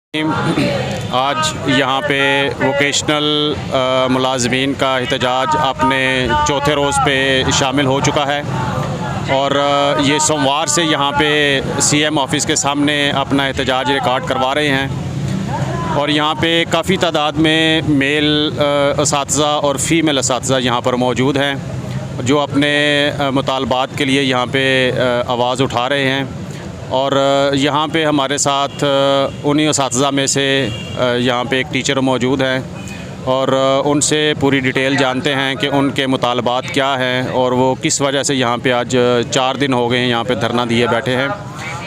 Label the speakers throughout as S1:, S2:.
S1: आज यहाँ पे वोकेशनल मुलाजमीन का एहतजाज अपने चौथे रोज़ पे शामिल हो चुका है और ये सोमवार से यहाँ पे सीएम ऑफिस के सामने अपना एहतजाज रिकॉर्ड करवा रहे हैं और यहाँ पे काफ़ी तादाद में मेल असातिज़ा और फ़ीमेल असातिज़ा यहाँ पर मौजूद हैं जो अपने मुतालबात के लिए यहाँ पे आवाज़ उठा रहे हैं। और यहाँ पे हमारे साथ उन्हीं असातिज़ा में से यहाँ पे एक टीचर मौजूद हैं और उनसे पूरी डिटेल जानते हैं कि उनके मुतालबात क्या हैं और वो किस वजह से यहाँ पे आज 4 दिन हो गए हैं यहाँ पे धरना दिए बैठे हैं।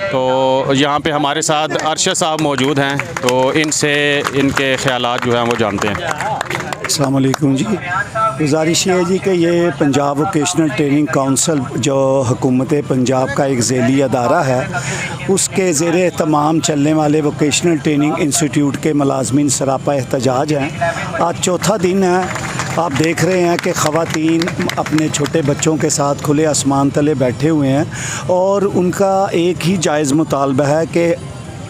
S1: तो यहाँ पे हमारे साथ अरशद साहब मौजूद हैं, तो इनसे इनके ख़यालात जो हैं वो जानते हैं।
S2: अस्सलाम वालेकुम जी। गुजारिश ये है जी कि ये पंजाब वोकेशनल ट्रेनिंग काउंसिल जो हुकूमत पंजाब का एक ज़ैली अदारा है, उसके ज़ेर एहतमाम चलने वाले वोकेशनल ट्रेनिंग इंस्टीट्यूट के मुलाजमीन सरापा एहतजाज हैं। आज चौथा दिन है। आप देख रहे हैं कि ख़वातीन अपने छोटे बच्चों के साथ खुले आसमान तले बैठे हुए हैं और उनका एक ही जायज़ मुतालबा है कि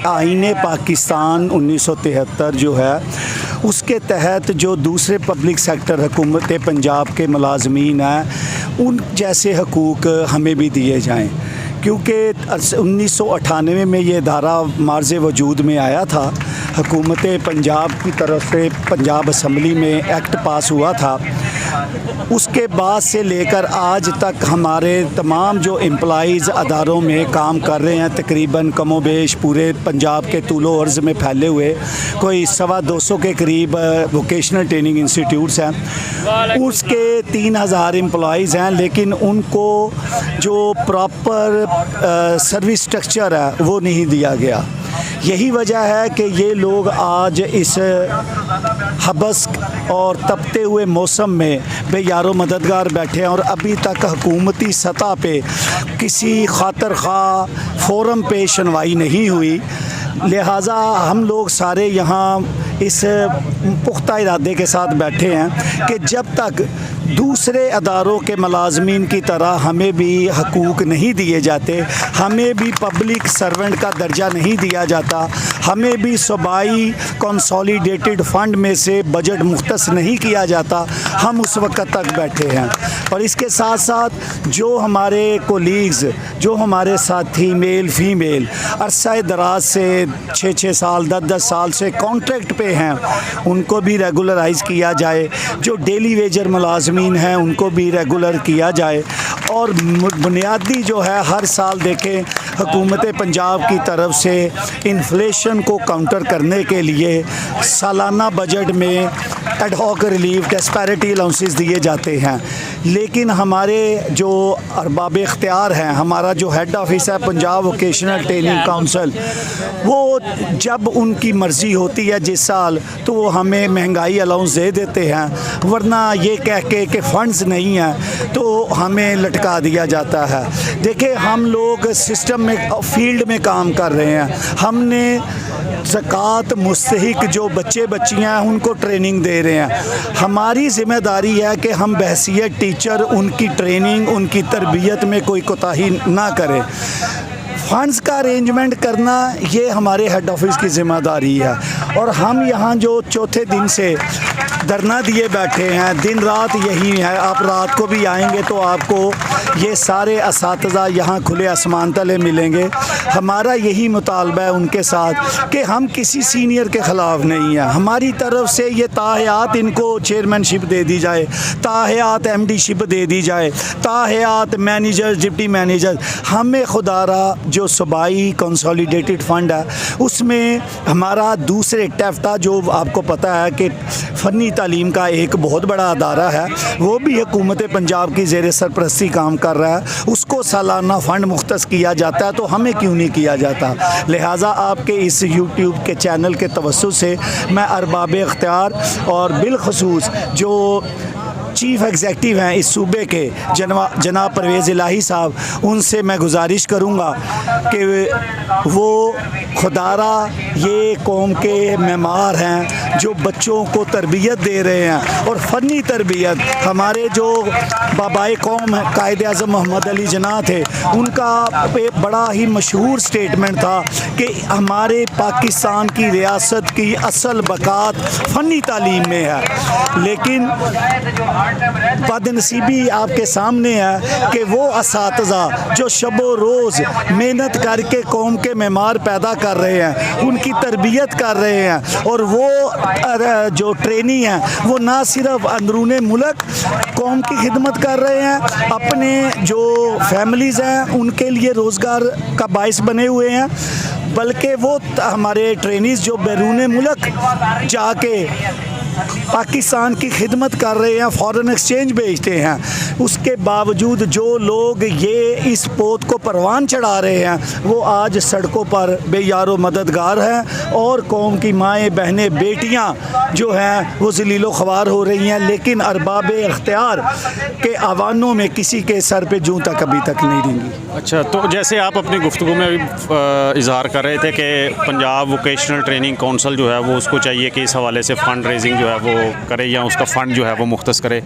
S2: आईने पाकिस्तान 1973 जो है उसके तहत जो दूसरे पब्लिक सेक्टर हुकूमत पंजाब के मुलाजमीन हैं उन जैसे हकूक़ हमें भी दिए जाएँ, क्योंकि 1998 में ये धारा मार्ज़ वजूद में आया था। हुकूमत पंजाब की तरफ से पंजाब असम्बली में एक्ट पास हुआ था। उसके बाद से लेकर आज तक हमारे तमाम जो एम्प्लॉइज़ अदारों में काम कर रहे हैं, तकरीबन कमोबेश पूरे पंजाब के तूलो अर्ज़ में फैले हुए कोई 225 के करीब वोकेशनल ट्रेनिंग इंस्टीट्यूट्स हैं। उसके 3000 एम्प्लॉइज़ हैं, लेकिन उनको जो प्रॉपर सर्विस स्ट्रक्चर है वो नहीं दिया गया। यही वजह है कि ये लोग आज इस हबस और तपते हुए मौसम में बेयारो मददगार बैठे हैं और अभी तक हुकूमती सतह पे किसी खातर खा फ़ोरम पे सुनवाई नहीं हुई। लिहाजा हम लोग सारे यहाँ इस पुख्ता इरादे के साथ बैठे हैं कि जब तक दूसरे अदारों के मुलाजमीन की तरह हमें भी हकूक़ नहीं दिए जाते, हमें भी पब्लिक सर्वेंट का दर्जा नहीं दिया जाता, हमें भी सूबाई कंसोलिडेटेड फ़ंड में से बजट मुख्तस नहीं किया जाता, हम उस वक्त तक बैठे हैं। और इसके साथ साथ जो हमारे कोलीग्स, जो हमारे साथी मेल फ़ीमेल अरसा दराज से 6-6 साल 10-10 साल से कॉन्ट्रैक्ट पे हैं, उनको भी रेगुलराइज़ किया जाए। जो डेली वेजर मुलाजमीन हैं उनको भी रेगुलर किया जाए। और बुनियादी जो है हर साल देखें हुकूमत पंजाब की तरफ से इन्फ्लेशन को काउंटर करने के लिए सालाना बजट में ad hoc relief disparity allowances दिए जाते हैं, लेकिन हमारे जो अरबाब इख्तियार हैं, हमारा जो हेड ऑफिस है पंजाब वोकेशनल ट्रेनिंग काउंसिल, वो जब उनकी मर्ज़ी होती है जिस साल तो वो हमें महंगाई अलाउंस दे देते हैं, वरना ये कह के कि फ़ंड्स नहीं हैं तो हमें लटका दिया जाता है। देखिए हम लोग सिस्टम में फील्ड में काम कर रहे हैं, हमने ज़कात मुस्तहिक जो बच्चे बच्चियाँ हैं उनको ट्रेनिंग दे रहे हैं। हमारी ज़िम्मेदारी है कि हम बहैसियत टीचर उनकी ट्रेनिंग उनकी तरबियत में कोई कोताही ना करें। फ़ंड्स का अरेंजमेंट करना ये हमारे हेड ऑफिस की ज़िम्मेदारी है। और हम यहाँ जो चौथे दिन से धरना दिए बैठे हैं, दिन रात यही है। आप रात को भी आएंगे तो आपको ये सारे असातिज़ा यहाँ खुले आसमान तले मिलेंगे। हमारा यही मुतालबा है उनके साथ कि हम किसी सीनियर के ख़िलाफ़ नहीं हैं। हमारी तरफ से ये ताहयात इनको चेयरमैनशिप दे दी जाए, ताहयात एमडीशिप दे दी जाए, ताहयात मैनेजर डिप्टी मैनेजर। हमें खुदारा जो सूबाई कंसोलिडेटेड फ़ंड है उसमें हमारा दूसरे टेफ्टा जो आपको पता है कि फ़नी तालीम का एक बहुत बड़ा अदारा है, वो भी हुकूमत पंजाब की ज़ेर सरपरस्ती काम कर रहा है, उसको सालाना फ़ंड मुख्तस किया जाता है, तो हमें क्यों नहीं किया जाता। लिहाजा आपके इस यूट्यूब के चैनल के तवस्सुस से मैं अरबाब इख्तियार और बिलखसूस जो चीफ़ एग्जेक्टिव हैं इस सूबे के जनाब परवेज़ इलाही साहब, उनसे मैं गुजारिश करूँगा कि वो खुदारा ये कौम के मेमार हैं जो बच्चों को तरबियत दे रहे हैं, और फ़नी तरबियत हमारे जो बाबाए कौम हैं कायद आज़म मोहम्मद अली जिन्ना थे, उनका एक बड़ा ही मशहूर स्टेटमेंट था कि हमारे पाकिस्तान की रियासत की असल बकात फ़नी तालीम में है। लेकिन बदनसीबी आपके सामने है कि वो असातिज़ा जो शबो रोज़ मेहनत करके कौम के मेमार पैदा कर रहे हैं, उनकी तरबियत कर रहे हैं, और वो जो ट्रेनी हैं वो ना सिर्फ अंदरूने मुल्क कौम की खिदमत कर रहे हैं, अपने जो फैमिलीज़ हैं उनके लिए रोज़गार का बाइस बने हुए हैं, बल्कि वो हमारे ट्रेनीज़ जो बैरून मुल्क जाके पाकिस्तान की खिदमत कर रहे हैं, फ़ॉरेन एक्सचेंज बेचते हैं, उसके बावजूद जो लोग ये इस पोत को परवान चढ़ा रहे हैं वो आज सड़कों पर बेयारो मददगार हैं, और कौम की माएँ बहनें बेटियां जो हैं वो ज़लीलो ख्वार हो रही हैं, लेकिन अरबाब इख्तियार के आवानों में किसी के सर पे जूं तक अभी तक नहीं रेंगी।
S1: अच्छा, तो जैसे आप अपनी गुफ्तगू में अभी इजहार कर रहे थे कि पंजाब वोकेशनल ट्रेनिंग काउंसिल जो है वो उसको चाहिए कि इस हवाले से फ़ंड रेजिंग जो है वो करे या उसका फ़ंड जो है वो मुख्तस करे,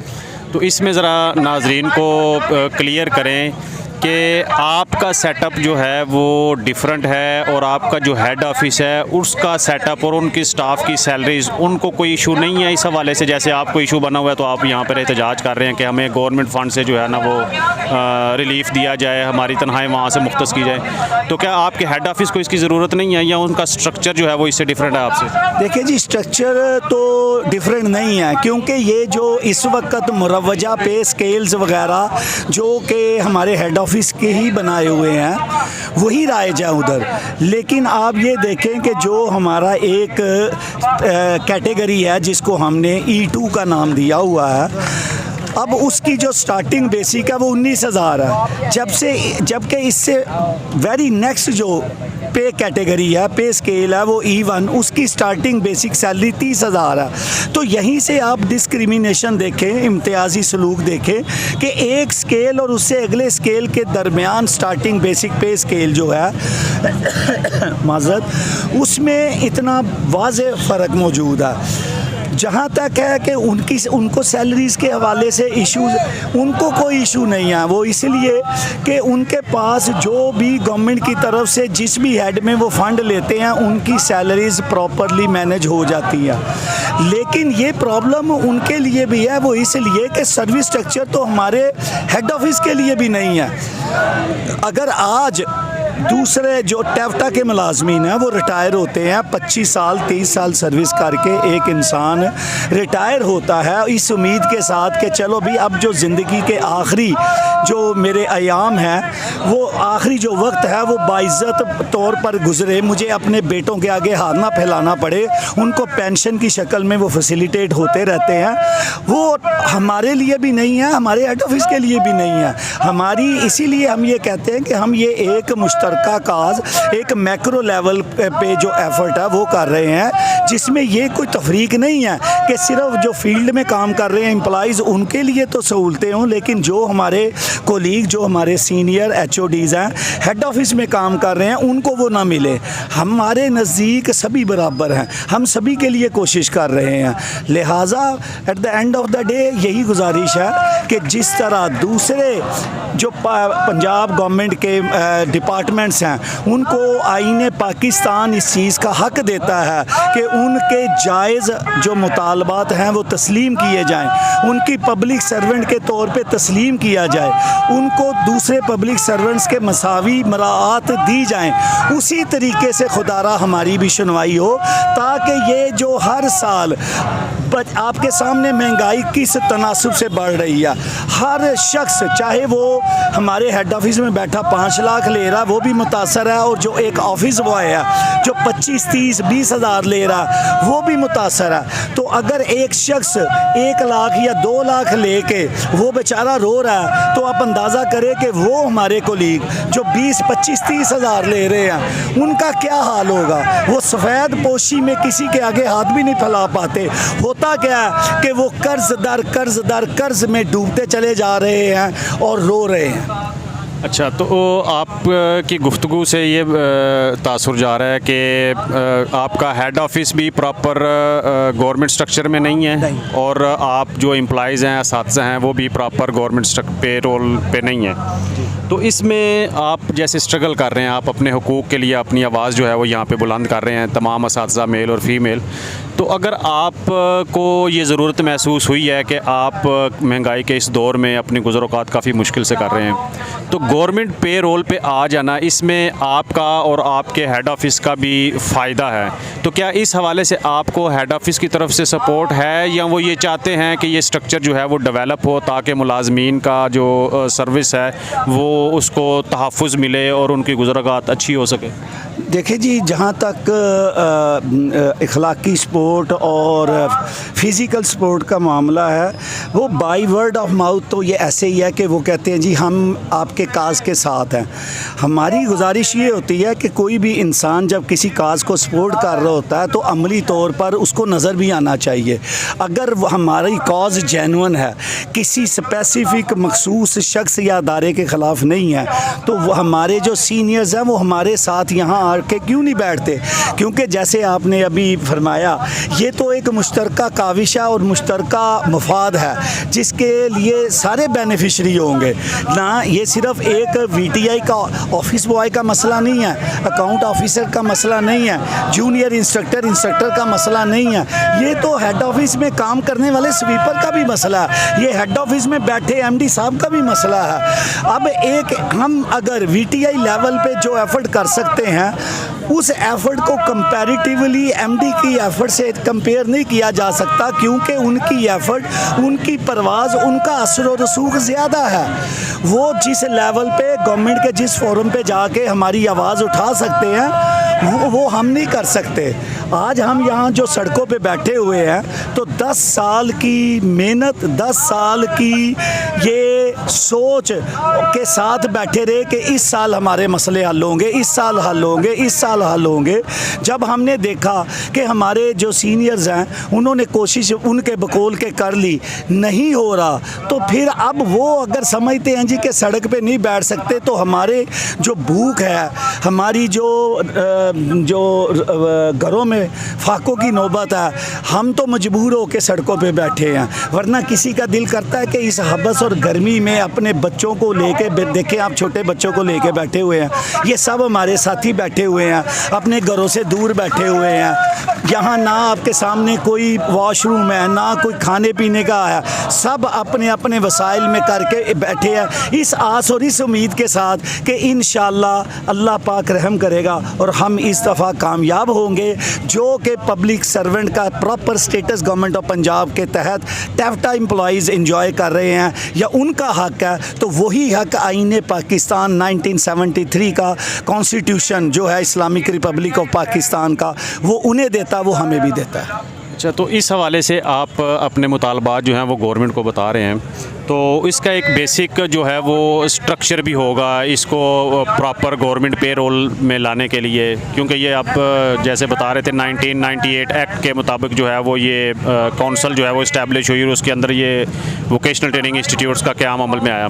S1: तो इसमें ज़रा नाजरीन को क्लियर करें कि आपका सेटअप जो है वो डिफरेंट है, और आपका जो हेड ऑफिस है उसका सेटअप और उनकी स्टाफ की सैलरीज़, उनको कोई इशू नहीं है इस हवाले से? जैसे आपको इशू बना हुआ है तो आप यहाँ पर एहतजाज कर रहे हैं कि हमें गवर्नमेंट फ़ंड से जो है ना वो रिलीफ़ दिया जाए, हमारी तनख्वाहें वहाँ से मुख्तस की जाए, तो क्या आपके हेड ऑफिस को इसकी ज़रूरत नहीं है या उनका स्ट्रक्चर जो है वो इससे डिफरेंट है आपसे?
S2: देखिए जी, स्ट्रक्चर तो डिफरेंट नहीं है, क्योंकि ये जो इस वक्त मुरवजा पे स्केल्स वगैरह जो कि हमारे हेड ऑफिस के ही बनाए हुए हैं वही राइज है उधर। लेकिन आप ये देखें कि जो हमारा एक कैटेगरी है जिसको हमने E2 का नाम दिया हुआ है, अब उसकी जो स्टार्टिंग बेसिक है वो 19,000 है, जबकि इससे वेरी नेक्स्ट जो पे कैटेगरी है, पे स्केल है, वो E1, उसकी स्टार्टिंग बेसिक सैलरी 30,000 है। तो यहीं से आप डिस्क्रिमिनेशन देखें, इम्तियाजी सलूक देखें कि एक स्केल और उससे अगले स्केल के दरमियान स्टार्टिंग बेसिक पे स्केल जो है माज़रत, उसमें इतना वाज़े फ़र्क मौजूद है। जहाँ तक है कि उनको सैलरीज़ के हवाले से इश्यूज़, उनको कोई इशू नहीं है, वो इसलिए कि उनके पास जो भी गवर्नमेंट की तरफ से जिस भी हेड में वो फ़ंड लेते हैं उनकी सैलरीज़ प्रॉपरली मैनेज हो जाती है। लेकिन ये प्रॉब्लम उनके लिए भी है, वो इसलिए कि सर्विस स्ट्रक्चर तो हमारे हेड ऑफिस के लिए भी नहीं है। अगर आज दूसरे जो टेफ्टा के मुलाजमीन हैं वो रिटायर होते हैं, 25 साल 30 साल सर्विस करके एक इंसान रिटायर होता है इस उम्मीद के साथ कि चलो भी अब जो ज़िंदगी के आखिरी जो मेरे अयाम हैं, वो आखिरी जो वक्त है वो बाइज़्ज़त तौर पर गुज़रे, मुझे अपने बेटों के आगे हाथ ना फैलाना पड़े, उनको पेंशन की शक्ल में वो फैसिलिटेट होते रहते हैं। वो हमारे लिए भी नहीं है, हमारे हेड ऑफिस के लिए भी नहीं है हमारी। इसीलिए हम ये कहते हैं कि हम ये एक मुश्तरका काज, एक मैक्रो लेवल पे जो एफर्ट है वो कर रहे हैं, जिसमें ये कोई तफरीक नहीं है कि सिर्फ जो फील्ड में काम कर रहे हैं एम्प्लॉइज़ उनके लिए तो सहूलतें हों, लेकिन जो हमारे कोलीग, जो हमारे सीनियर HODs हैं, हेड ऑफिस में काम कर रहे हैं, उनको वो ना मिले। हमारे नज़दीक सभी बराबर हैं, हम सभी के लिए कोशिश कर रहे हैं। लिहाजा at the end of the day यही गुजारिश है कि जिस तरह दूसरे जो पंजाब गवर्नमेंट के डिपार्टमेंट्स हैं उनको आईने पाकिस्तान इस चीज़ का हक देता है कि उनके जायज़ जो मुतालबात हैं वो तस्लीम किए जाएं, उनकी पब्लिक सर्वेंट के तौर पे तस्लीम किया जाए, उनको दूसरे पब्लिक सर्वेंट्स के मसावी मराआत दी जाएं। उसी तरीके से खुदारा हमारी भी सुनवाई हो, ताकि ये जो हर साल आपके सामने महंगाई किस तनासुब से बढ़ रही है, हर शख्स चाहे वो हमारे हेड ऑफिस में बैठा 5 लाख ले रहा वो भी मुतासर है, और जो एक ऑफिस बॉय है जो 25, 30, 20 हज़ार ले रहा वो भी मुतासर है। तो अगर एक शख्स 1 लाख या 2 लाख लेके वो बेचारा रो रहा है, तो आप अंदाज़ा करें कि वो हमारे कोलीग जो 20, 25, 30 हज़ार ले रहे हैं उनका क्या हाल होगा। वो सफ़ेद पोशी में किसी के आगे हाथ भी नहीं फैला पाते। वो होता क्या है कि वो कर्ज में डूबते चले जा रहे हैं और रो रहे हैं।
S1: अच्छा, तो आप की गुफ्तगू से ये तासुर जा रहा है कि आपका हेड ऑफिस भी प्रॉपर गवर्नमेंट स्ट्रक्चर में नहीं है और आप जो एम्प्लॉइज़ हैं, असातिज़ा हैं, वो भी प्रॉपर गवर्नमेंट पे रोल पे नहीं है। तो इसमें आप जैसे स्ट्रगल कर रहे हैं, आप अपने हुकूक के लिए अपनी आवाज़ जो है वो यहाँ पे बुलंद कर रहे हैं, तमाम असातिज़ा मेल और फीमेल। तो अगर आपको ये ज़रूरत महसूस हुई है कि आप महंगाई के इस दौर में अपनी गुज़र-औक़ात काफ़ी मुश्किल से कर रहे हैं, तो गवर्नमेंट पे रोल पे आ जाना, इसमें आपका और आपके हेड ऑफिस का भी फ़ायदा है। तो क्या इस हवाले से आपको हेड ऑफिस की तरफ से सपोर्ट है, या वो ये चाहते हैं कि ये स्ट्रक्चर जो है वो डेवलप हो ताकि मुलाजमीन का जो सर्विस है वो उसको तहफ़्फ़ुज़ मिले और उनकी गुज़र-औक़ात अच्छी हो सके?
S2: देखिए जी, जहाँ तक इखलाकी सपोर्ट और फिज़िकल सपोर्ट का मामला है, वो बाय वर्ड ऑफ माउथ तो ये ऐसे ही है कि वो कहते हैं जी हम आपके काज के साथ हैं। हमारी गुजारिश ये होती है कि कोई भी इंसान जब किसी काज को सपोर्ट कर रहा होता है तो अमली तौर पर उसको नज़र भी आना चाहिए। अगर हमारी कॉज जेन्युइन है, किसी स्पेसिफिक मखसूस शख्स या अदारे के ख़िलाफ़ नहीं है, तो वो हमारे जो सीनियर्स हैं वो हमारे साथ यहाँ आके क्यों नहीं बैठते? क्योंकि जैसे आपने अभी फरमाया, ये तो एक मुश्तरका काविश है और मुश्तरका मफाद है जिसके लिए सारे बेनिफिशरी होंगे ना। ये सिर्फ एक VTI का ऑफिस बॉय का मसला नहीं है, अकाउंट ऑफिसर का मसला नहीं है, जूनियर इंस्ट्रक्टर का मसला नहीं है, ये तो हेड ऑफिस में काम करने वाले स्वीपर का भी मसला है, ये हेड ऑफिस में बैठे MD साहब का भी मसला है। अब एक हम अगर VTI लेवल पे जो एफर्ट कर सकते हैं, उस एफर्ट को कंपैरेटिवली MD की एफर्ट से कंपेयर नहीं किया जा सकता, क्योंकि उनकी एफर्ट, उनकी परवाज़, उनका असर और रसूख ज़्यादा है। वो जिस लेवल पे गवर्नमेंट के जिस फोरम पे जाके हमारी आवाज़ उठा सकते हैं, वो हम नहीं कर सकते। आज हम यहाँ जो सड़कों पे बैठे हुए हैं, तो 10 साल की मेहनत, 10 साल की ये सोच के साथ बैठे रहे कि इस साल हमारे मसले हल होंगे, इस साल हल होंगे, इस साल हल होंगे। जब हमने देखा कि हमारे जो सीनियर्स हैं उन्होंने कोशिश उनके बकौल के कर ली, नहीं हो रहा, तो फिर अब वो अगर समझते हैं जी कि सड़क पे नहीं बैठ सकते, तो हमारे जो भूख है, हमारी जो घरों में फाकों की नौबत है, हम तो मजबूर हो के सड़कों पे बैठे हैं। वरना किसी का दिल करता है कि इस हबस और गर्मी में अपने बच्चों को लेके, देखें आप छोटे बच्चों को लेके बैठे हुए हैं, ये सब हमारे साथी बैठे हुए हैं, अपने घरों से दूर बैठे हुए हैं। यहाँ ना आपके सामने कोई वॉशरूम है, ना कोई खाने पीने का है, सब अपने अपने वसाइल में करके बैठे हैं, इस आस और इस उम्मीद के साथ कि इंशाअल्लाह अल्लाह पाक रहम करेगा और हम इस दफ़ा कामयाब होंगे। जो कि पब्लिक सर्वेंट का proper status government of Punjab के तहत टैफ्टा एम्प्लॉइज़ इंजॉय कर रहे हैं, या उनका हक है, तो वही हक आईने पाकिस्तान 1973 का कॉन्स्टिट्यूशन जो है इस्लामिक रिपब्लिक ऑफ पाकिस्तान का, वो उन्हें देता, वो हमें भी देता है।
S1: अच्छा, तो इस हवाले से आप अपने मुतालबात जो हैं वो गवर्नमेंट को बता रहे हैं, तो इसका एक बेसिक जो है वो स्ट्रक्चर भी होगा इसको प्रॉपर गवर्नमेंट पे रोल में लाने के लिए, क्योंकि ये आप जैसे बता रहे थे 1998 एक्ट के मुताबिक जो है वो ये काउंसिल जो है वो इस्टेब्लिश हुई और उसके अंदर ये वोकेशनल ट्रेनिंग इंस्टीट्यूट्स का क़याम अमल में आया।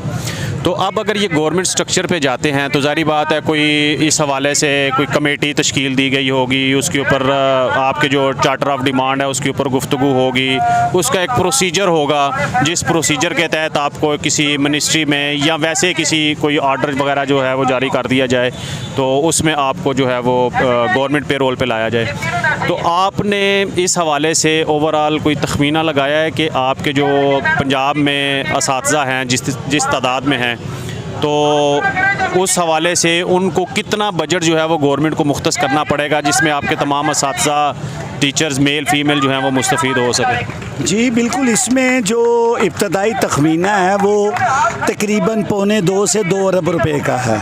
S1: तो अब अगर ये गवर्नमेंट स्ट्रक्चर पे जाते हैं तो ज़ाहिर बात है कोई इस हवाले से कोई कमेटी तश्कील दी गई होगी, उसके ऊपर आपके जो चार्टर ऑफ डिमांड है उसके ऊपर गुफ्तगू होगी, उसका एक प्रोसीजर होगा जिस प्रोसीजर के तहत आपको किसी मिनिस्ट्री में या वैसे किसी कोई ऑर्डर वगैरह जो है वो जारी कर दिया जाए, तो उसमें आपको जो है वो गवर्नमेंट पे रोल पे लाया जाए। तो आपने इस हवाले से ओवरऑल कोई तखमीना लगाया है कि आपके जो पंजाब में असातिज़ा हैं जिस तादाद में हैं, तो उस हवाले से उनको कितना बजट जो है वो गवर्नमेंट को मुख्तस करना पड़ेगा जिसमें आपके तमाम असातिज़ा, टीचर्स मेल फीमेल जो हैं वो मुस्तफ़ीद हो सके?
S2: जी बिल्कुल, इसमें जो इब्तदाई तखमीना है वो तकरीबन 1.25 से 2 अरब रुपए का है।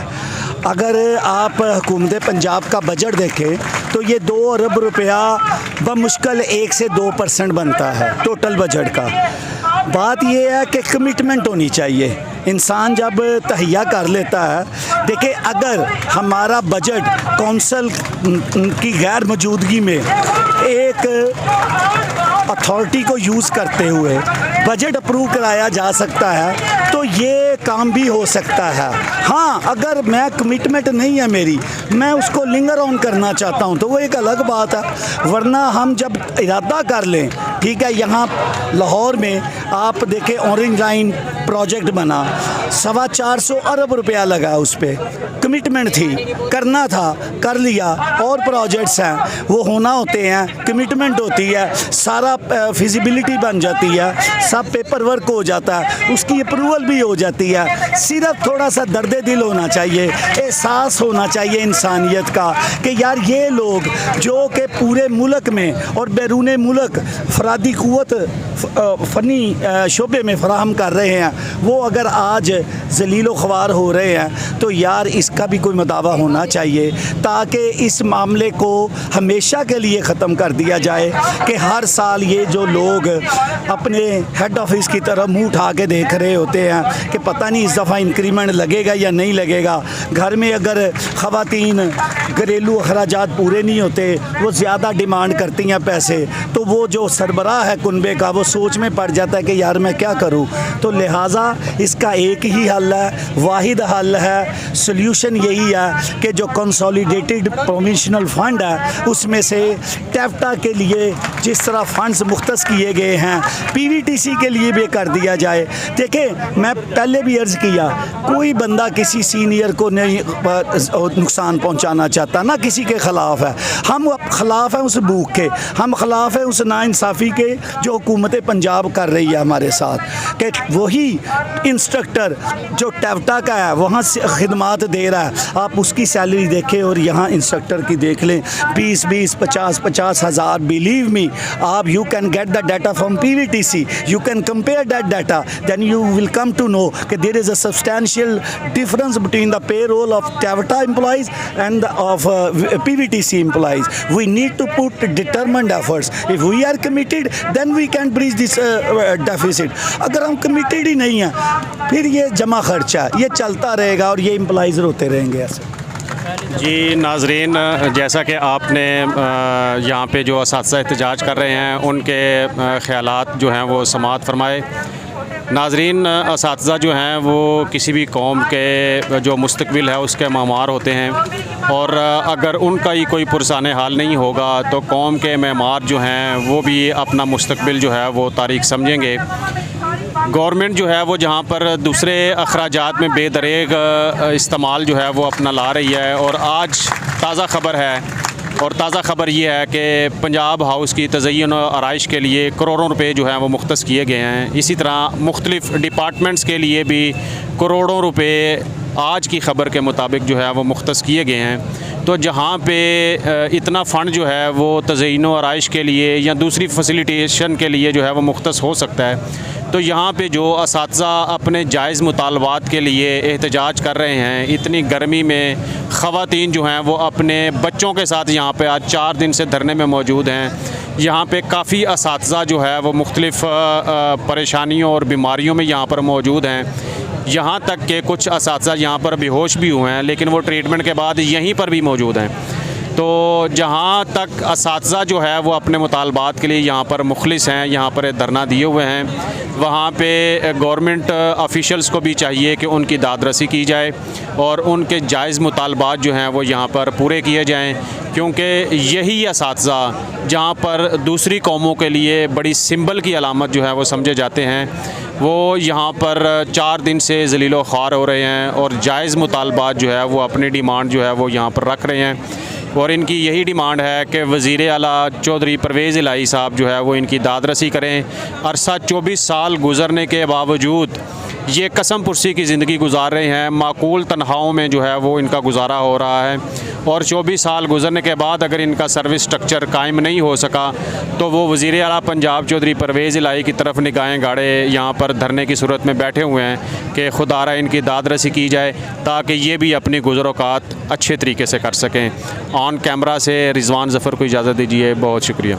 S2: अगर आप हुकूमत पंजाब का बजट देखें तो ये 2 अरब रुपया बमुश्किल 1 से 2% बनता है टोटल बजट का। बात ये है कि कमिटमेंट होनी चाहिए, इंसान जब तहैया कर लेता है। देखिए, अगर हमारा बजट कौंसल की गैर मौजूदगी में एक अथॉरिटी को यूज़ करते हुए बजट अप्रूव कराया जा सकता है तो ये काम भी हो सकता है। हाँ, अगर मैं कमिटमेंट नहीं है मेरी, मैं उसको लिंगर ऑन करना चाहता हूँ तो वो एक अलग बात है। वरना हम जब इरादा कर लें, ठीक है, यहाँ लाहौर में आप देखें ऑरेंज लाइन प्रोजेक्ट बना, 425 अरब रुपया लगा, उस पर कमिटमेंट थी, करना था, कर लिया। और प्रोजेक्ट्स हैं वो होना होते हैं, कमिटमेंट होती है, सारा फिजिबिलिटी बन जाती है, सब पेपर वर्क हो जाता है, उसकी अप्रूवल भी हो जाती है। सिर्फ थोड़ा सा दर्द दिल होना चाहिए, एहसास होना चाहिए इंसानियत का कि यार ये लोग जो कि पूरे मुल्क में और बैरून मुल्क फरादी क़ुव्वत फ़नी शोबे में फ़राहम कर रहे हैं, वो अगर आज ज़लील ख्वार हो रहे हैं तो यार इसका भी कोई मदावा होना चाहिए ताकि इस मामले को हमेशा के लिए ख़त्म कर दिया जाए कि हर साल ये जो लोग अपने हेड ऑफिस की तरफ मुंह उठा के देख रहे होते हैं कि पता नहीं इस दफ़ा इंक्रीमेंट लगेगा या नहीं लगेगा। घर में अगर ख़वातीन घरेलू अखराजात पूरे नहीं होते, वो ज़्यादा डिमांड करती हैं पैसे, तो वो जो सरबराह है कुनबे का वो सोच में पड़ जाता है कि यार मैं क्या करूं। तो लिहाजा इसका एक ही हल है, वाहिद हल है, सल्यूशन यही है कि जो कंसोलिडेटेड प्रोविंशनल फ़ंड है उसमें से टेफ्टा के लिए जिस तरह फ़ंड्स मुख्तस किए गए हैं पीवीटीसी के लिए भी कर दिया जाए। देखें, मैं पहले भी अर्ज़ किया, कोई बंदा किसी सीनियर को नहीं नुकसान पहुंचाना चाहता, ना किसी के ख़िलाफ़ है। हम ख़िलाफ़ हैं उस भूख के, हम ख़िलाफ़ हैं उस नाइंसाफ़ी के जो हुकूमत पंजाब कर रही है हमारे साथ कि वही इंस्ट्रक्टर जो टेफ्टा का है वहाँ से खिदमात दे रहा है, आप उसकी सैलरी देखें और यहाँ इंस्ट्रक्टर की देख लें, 20-20, 50-50 हज़ार। बिलीव मी, आप you can get the data from PVTC, you can compare that data, then you will come to know that there is a substantial difference between the payroll of TAVTA employees and of PVTC employees. We need to put determined efforts. If we are committed, then we can bridge this deficit. अगर हम committed ही नहीं हैं, फिर ये जमा खर्चा ये चलता रहेगा और ये एम्प्लॉइज़ रोते रहेंगे ऐसे।
S1: जी नाजरीन, जैसा कि आपने यहाँ पे जो असातिज़ा एहतजाज कर रहे हैं उनके ख़यालात जो हैं वो समाअत फरमाए। नाजरीन, असातिज़ा जो हैं वो किसी भी कौम के जो मुस्तक़बिल है उसके मामार होते हैं और अगर उनका ही कोई पुरसाने हाल नहीं होगा तो कौम के मेमार जो हैं वो भी अपना मुस्तक़बिल जो है वो तारीख समझेंगे। गवर्नमेंट जो है वो जहाँ पर दूसरे अखराजात में बेदरेग इस्तेमाल जो है वो अपना ला रही है और आज ताज़ा ख़बर है और ताज़ा ख़बर ये है कि पंजाब हाउस की तज़य्युन और आराइश के लिए करोड़ों रुपए जो हैं वो मुख्तस किए गए हैं। इसी तरह मुख्तलिफ़ डिपार्टमेंट्स के लिए भी करोड़ों रुपए आज की ख़बर के मुताबिक जो है वो मुख्तस किए गए हैं। तो जहाँ पे इतना फ़ंड जो है वो तज़य्युन और आराइश के लिए या दूसरी फैसिलिटेशन के लिए जो है वो मुख्तस हो सकता है, तो यहाँ पे जो असातिज़ा अपने जायज़ मुतालबात के लिए एहतजाज कर रहे हैं, इतनी गर्मी में ख़वातीन जो हैं वो अपने बच्चों के साथ यहाँ पे आज 4 दिन से धरने में मौजूद हैं। यहाँ पे काफ़ी असातिज़ा जो है वो मुख्तलिफ़ परेशानियों और बीमारियों में यहाँ पर मौजूद हैं। यहाँ तक कि कुछ असातिज़ा यहाँ पर बेहोश भी हुए हैं लेकिन वो ट्रीटमेंट के बाद यहीं पर भी मौजूद हैं। तो जहाँ तक असातिज़ा जो है वो अपने मुतालबात के लिए यहाँ पर मुखलिस हैं, यहाँ पर धरना दिए हुए हैं, वहाँ पे गवर्नमेंट ऑफिशियल्स को भी चाहिए कि उनकी दादरसी की जाए और उनके जायज़ मुतालबात जो हैं वो यहाँ पर पूरे किए जाएँ, क्योंकि यही असातिज़ा जहाँ पर दूसरी कौमों के लिए बड़ी सिंबल की अलामत जो है वो समझे जाते हैं, वो यहाँ पर 4 दिन से ज़लील ख्वार हो रहे हैं और जायज़ मुतालबात जो है वो अपनी डिमांड जो है वो यहाँ पर रख रहे हैं। और इनकी यही डिमांड है कि वज़ीर आला चौधरी परवेज़ इलाही साहब जो है वो इनकी दादरसी करें। अरसा 24 साल गुज़रने के बावजूद ये कसम पुरसी की ज़िंदगी गुजार रहे हैं, माकूल तनख्वाहों में जो है वो इनका गुजारा हो रहा है और 24 साल गुजरने के बाद अगर इनका सर्विस स्ट्रक्चर कायम नहीं हो सका तो वो वज़ीर आला पंजाब चौधरी परवेज़ इलाही की तरफ निगाहें गाड़े यहाँ पर धरने की सूरत में बैठे हुए हैं कि खुदारा इनकी दादरसी की जाए ताकि ये भी अपनी गुज़र-औक़ात अच्छे तरीके से कर सकें। ऑन कैमरा से रिज़वान ज़फ़र को इजाज़त दीजिए, बहुत शुक्रिया।